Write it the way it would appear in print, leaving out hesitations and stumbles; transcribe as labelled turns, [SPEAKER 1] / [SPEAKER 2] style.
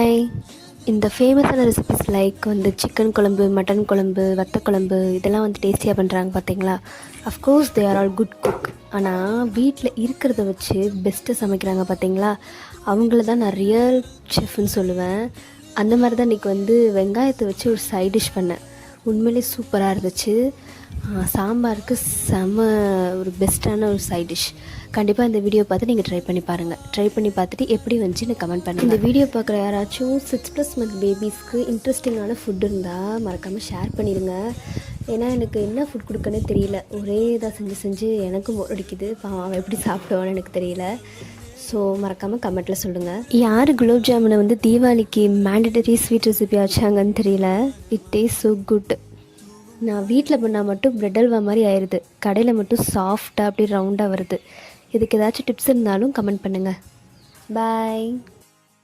[SPEAKER 1] Hi. இந்த ஃபேமஸான recipes like வந்து சிக்கன் குழம்பு, மட்டன் குழம்பு, வத்த குழம்பு இதெல்லாம் வந்து டேஸ்டியாக பண்ணுறாங்க பார்த்தீங்களா? Of course they are all good cook. ஆனால் வீட்டில் இருக்கிறத வச்சு பெஸ்ட்டாக சமைக்கிறாங்க பார்த்தீங்களா? அவங்கள தான் நான் ரியல் செஃப்னு சொல்லுவேன். அந்த மாதிரி தான் இன்றைக்கி வந்து வெங்காயத்தை வச்சு ஒரு சைட் டிஷ் பண்ணேன். உண்மையிலே சூப்பராக இருந்துச்சு. சாம்பாருக்கு செம ஒரு பெஸ்ட்டான ஒரு சைட் டிஷ். கண்டிப்பாக இந்த வீடியோ பார்த்து நீங்கள் ட்ரை பண்ணி பாருங்கள். ட்ரை பண்ணி பார்த்துட்டு எப்படி வந்துச்சுன்னு கமெண்ட் பண்ணுங்கள். இந்த வீடியோ பார்க்குற யாராச்சும் 6+ மந்த் பேபிஸ்க்கு இன்ட்ரெஸ்டிங்கான ஃபுட் இருந்தால் மறக்காமல் ஷேர் பண்ணிடுங்க. ஏன்னா எனக்கு என்ன ஃபுட் கொடுக்கனே தெரியல. ஒரே இதாக செஞ்சு எனக்கும் போர் அடிக்குது. அவன் எப்படி சாப்பிடுவான்னு எனக்கு தெரியல. ஸோ மறக்காமல் கமெண்ட்டில் சொல்லுங்கள். யார் குலோப் ஜாமுனை வந்து தீபாவளிக்கு மேண்டட்டரி ஸ்வீட் ரெசிபி வச்சாங்கன்னு தெரியல. It taste so good. நான் வீட்டில் பண்ணால் மட்டும் பிரெட் அல்வா மாதிரி ஆயிடுது. கடையில் மட்டும் சாஃப்டாக அப்படி ரவுண்டாக வருது. இதுக்கு ஏதாச்சும் டிப்ஸ் இருந்தாலும் கமெண்ட் பண்ணுங்கள். பாய்.